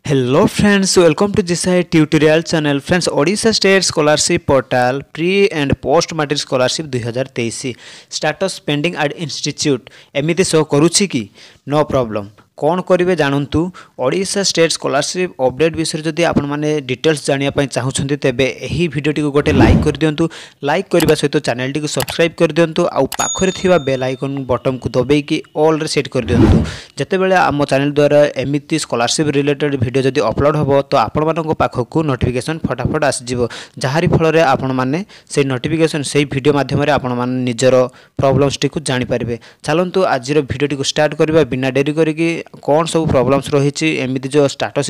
Hello friends, welcome to JISAY tutorial channel. Friends, Odisha State Scholarship Portal Pre and Post Matric Scholarship 2023 status pending at institute एमिति show करूछि कि no problem कौन करेंगे जानतु Odisha state scholarship update विषय जदि आपण माने details जानिया पई चाहुछन्ती तेबे एही वीडियो टिको गोटे लाइक कर दियंतु लाइक करबा सहित चैनल टिको सब्सक्राइब कर दियंतु आ पाखरे थिबा बेल आइकन बटन को दबाई कि ऑल रे सेट कर दियंतु जते बेले हम चैनल द्वारा एमिति स्कॉलरशिप रिलेटेड वीडियो जदि अपलोड होबो तो आपण मानको पाखकु नोटिफिकेशन फटाफट आसी जिवो जहारी फल रे आपण माने से नोटिफिकेशन से वीडियो माध्यम रे आपण माने निजर प्रॉब्लम्स टिको जानि परिबे। चलंतु आजिर वीडियो टिको स्टार्ट करबा बिना देरी करिकि कौन सब प्रॉब्लम्स रही एमती जो स्टाटस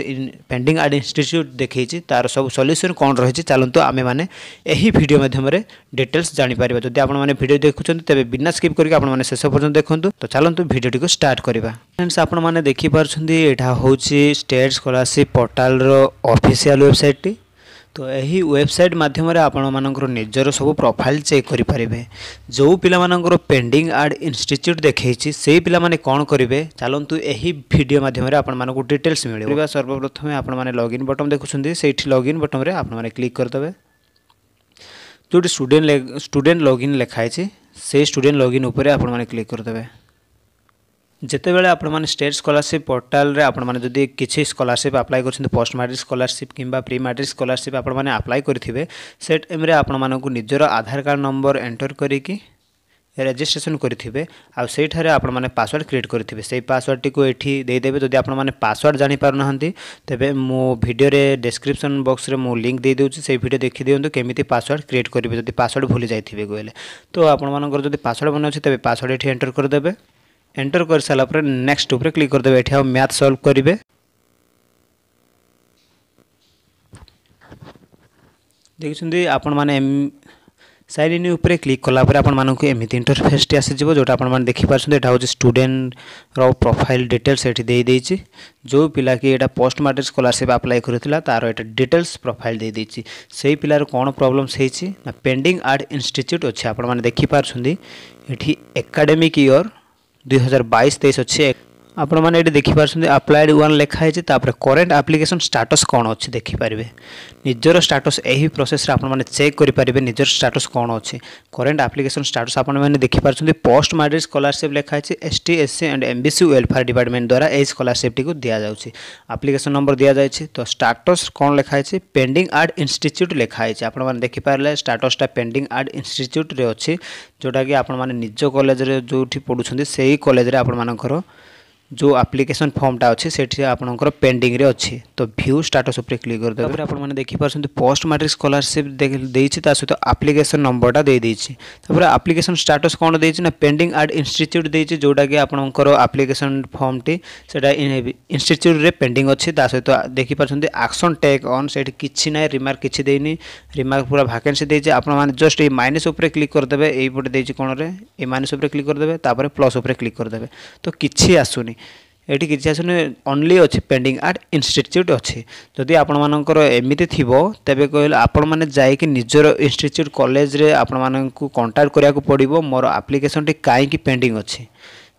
पेंडिंग एट इंस्टीट्यूट देखी तार सब सॉल्यूशन कौन रही चलतु आम मैंने यही वीडियो माध्यम डिटेल्स जापर जब आप वीडियो देखुं तेज बिना स्किप करके आपने शेष पर्यटन देखूँ तो चलतु वीडियो टी स्टार्ट करवा। फ्रेंड्स आपने देखिपुं यहाँ हूँ state scholarship portal official website तो यही वेबसाइट माध्यम आपण मानकर निजर सब प्रोफाइल चेक करें जो पिला मानकर पेंडिंग एट इंस्टीट्यूट देखी से पिला माने कौन करेंगे चलतु यही वीडियो माध्यम आपण मानक डिटेल्स मिले। सर्वप्रथम आपण माने लॉगिन बटन देखुं से लॉगिन बटन में आपण माने क्लिक करदे जो स्टूडेंट लॉगिन लिखाई से स्टूडेंट लॉगिन उपर आपण माने क्लिक करदे। जिते बेले आपण माने स्टेट स्कॉलरशिप पोर्टल रे आपण माने जदि किछि स्कॉलरशिप अप्लाई करछन पोस्ट मैट्रिक स्कॉलरशिप किंबा प्री मैट्रिक स्कॉलरशिप आपण माने अप्लाई करथिबे से टाइम रे आपण मानकु निजर आधार कार्ड नंबर एंटर करिकि रजिस्ट्रेशन करथिबे आ सेइ थारे आपण माने पासवर्ड क्रिएट करथिबे सेइ पासवर्ड टी को एठी दे देबे। जदि आपण माने पासवर्ड जानि पार नहंती तबे मो वीडियो रे डिस्क्रिप्शन बॉक्स रे मो लिंक दे देउछि सेइ वीडियो देखि दियंतु केमिति पासवर्ड क्रिएट करिवे जदि पासवर्ड भूली जाइथिबे गले तो आपण मानकर जदि पासवर्ड बन अछि तबे पासवर्ड एठी एंटर कर देबे। एंटर कर सारा पर नेक्स्ट ऊपर क्लिक कर देबे एठी हम मैथ सॉल्व करिवे देखिसुंदी आपण माने साइन इन ऊपर क्लिक कला पर आपण मानकु एमिति इंटरफेस टी आसी जिवो जोटा आपण माने देखि पारछन एटा होछि स्टूडेंट रो प्रोफाइल डिटेल्स एठी देई देछि जो पिला की एटा पोस्ट मैट्रिक स्कॉलरशिप अप्लाई करथिला तार एटा डिटेल्स प्रोफाइल देई देछि सेही पिलार कोन प्रॉब्लम्स हेछि ना पेंडिंग एट इंस्टीट्यूट अछि आपण माने देखि पारछुंदी एठी एकेडमिक ईयर 2022-23 अच्छे आपण माने एटी देखि पारछन अप्लाइड 1 लिखा है तापर करेंट एप्लिकेशन स्टेटस कोन अछि देखि पारिबे निजर स्टेटस एही प्रोसेस रे आपण माने चेक करि पारिबे निजर स्टेटस कोन अछि करेंट एप्लिकेशन स्टेटस आपण माने देखि पारछन पोस्ट मैट्रिक स्कॉलरशिप लिखा है ST SC and MBC welfare department द्वारा ए स्कॉलरशिप टी को दिया जाउछि एप्लिकेशन नंबर दिया जाइछि तो स्टेटस कोन लिखा है पेंडिंग एट इंस्टीट्यूट लिखा है आपण माने देखि पारले स्टेटस टा पेंडिंग एट इंस्टीट्यूट रे अछि जोटा कि आपण माने निज कॉलेज रे जोठी पढुछन्ती सेही कॉलेज रे आपण मानकर जो एप्लिकेशन फॉर्म टा अच्छे से आपंकर पेंडिंग रे अच्छी तो व्यू स्टेटस उपर क्लिक कर देबे आप देखि पारछन पोस्ट मैट्रिक स्कॉलरशिप देछि ता सहित एप्लिकेशन नंबर टा दे देछि तापर एप्लिकेशन स्टेटस कोन देछि ना पेंडिंग एट इंस्टीट्यूट देछि जोटा कि आपंकर एप्लिकेशन फॉर्म टी सेटा इंस्टीट्यूट रे पेंडिंग अच्छी ता सहित देखि पारछन एक्शन टेक ऑन सेठी किछि नै रिमार्क किछि देइनी रिमार्क पूरा वैकेंसी देछि आपण माने जस्ट ए माइनस उपर क्लिक कर देबे एई पटे देछि कोन रे ए माइनस उपर क्लिक कर देबे तापर प्लस उपर क्लिक कर देबे तो किछि आसुनी एटी किसी आसने ओनली अच्छे पेंडिंग एट इंस्टीट्यूट अच्छे जदि आपण मानकर एमिति थिबो तबे कहले आपण माने जाय कि निजर इंस्टीट्यूट कॉलेज रे आपण मानकु कांटेक्ट करिया को पड़िबो मोर एप्लिकेशन टी काई कि पेंडिंग अच्छे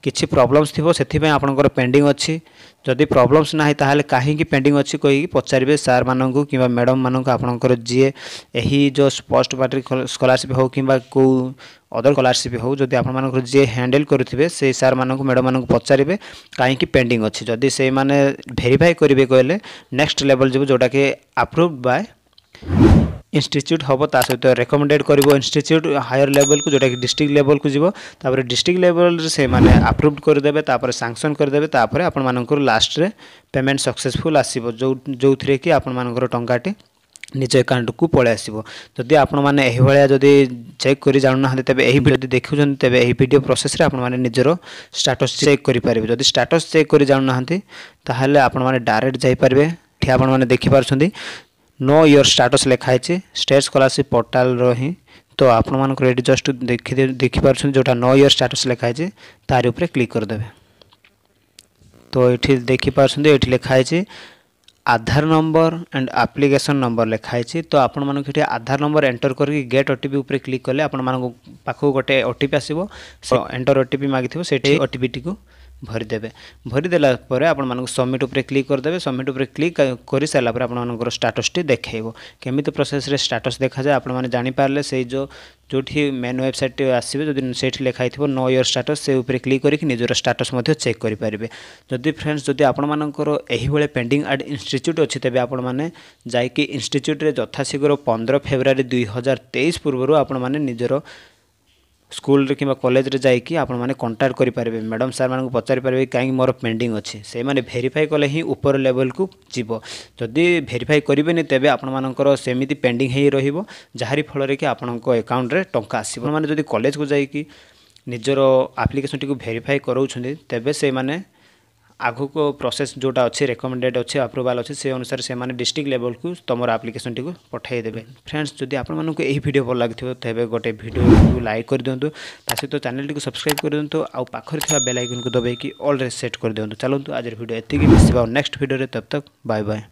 किछि प्रॉब्लम्स थिबो सेथि पे आपनकर पेंडिंग अच्छी जदि प्रॉब्लम्स नाही ताहाले काहे कि पेंडिंग अच्छी कहि पचारिबे सर मानकु किबा मैडम मानकु आपनकर जे एही जो पोस्ट मैट्रिक स्कॉलरशिप हो किबा को अदर स्कॉलरशिप हो जदि आपण मानकर जे हैंडल करथिबे से सर मानकु मैडम मानकु पचारिबे काहे कि पेंडिंग अच्छी जदि से माने वेरीफाई करिवे कहले नेक्स्ट लेवल जेबो जोटा के अप्रूव्ड बाय इंस्टीट्यूट हम ता सहित रेकमेंडेड करिवो इंस्टीट्यूट हायर लेवल को जोटा कि डिस्ट्रिक्ट लेवल को जीवो तापर डिस्ट्रिक्ट लेवल से माने अप्रूव्ड कर देबे तापर सैंक्शन कर देबे तापर आपण मानकर लास्ट रे पेमेंट सक्सेसफुल आसीबो जो थरे कि आपण मानकर टंकाटी निज अकाउंट को पळे आसीबो जदि आपण माने एही भलिया जदि चेक करि जानु ना तबे एही वीडियो देखुछन तबे एही वीडियो प्रोसेस रे आपण माने निजरो स्टेटस चेक करि पारिबे जदि स्टेटस चेक करि जानु ना ताहाले आपण माने डायरेक्ट जाई पारिबे ठी आपण माने देखि पारछन्ती नो योर स्टेटस लिखा है स्टेट स्कॉलरशिप पोर्टल रही तो आपण मानक रेडी जस्ट देखि पारछन जोटा नो योर स्टेटस लिखा है तार ऊपर क्लिक कर देबे तो एठी देखि पारछन एठी लिखा है आधार नंबर एंड एप्लिकेशन नंबर लिखा है तो आपण मानक एठी आधार नंबर एंटर करके गेट ओटीपी ऊपर क्लिक करले आपण मानक पाखो गोटे ओटीपी आसीबो एंटर ओटीपी मागिथिबो सेठी ओटीपी टी को भरीदे भरीदेला आपण सबमिट उपर क्लिक करदे सबमिट उपर क्लिक कर सारापर आप स्टाटस टी देखो केमी प्रोसेस रे स्टाटस देखा जाए आपण मैंने जानीपारे से जो मेन वेबसाइट आसवे जो से लिखाई थो नो योर स्टाटस से उपर क्लिक करके निजर स्टाटस चेक करेंगे जदि फ्रेंड्स जदि आपर यही पेंडिंग एड इंस्टीट्यूट अच्छी तेज आपण मैंने जाकि इंस्टीट्यूट रे यथाशीघ्र 15 फेब्रुआरी 2023 पूर्व आपण मैंने निजर स्कूल कि कॉलेज रे जाइए आपण मैंने कंटाक्ट करेंगे मैडम सार मान पचारि पारे कहीं मोर पेंडिंग अच्छी से मैंने भेरीफाई कले ही ऊपर लेवल को जीव जदि भेरीफाई करेंगे तेज आपर सेमती पेंडिंग ही रही फल कि आपण अकाउंट रे टंका आसो मैंने जदि कॉलेज को जाइए निजर आप्लिकेशन टी भेरीफाई कराऊँ तेबे से माने आगु को प्रोसेस जोटा अच्छे रेकमेंडेड अच्छे अप्रूवाल अच्छे से अनुसार से माने डिस्ट्रिक्ट लेवल को तुम एप्लिकेशन टी पठाई देबे फ्रेंड्स जदि आपण मानक यही वीडियो भल लगी तेबे गोटे वीडियो को लाइक कर दिंतु ता सहित चैनल टी सब्सक्राइब कर दिंतु आ पाखर थिबा बेल आइकन को दबाई कि ऑल रे सेट कर दिंतु चलतु आज वीडियो एतिकी मिसिबा नेक्स्ट वीडियो रे तब तक बाय बाय।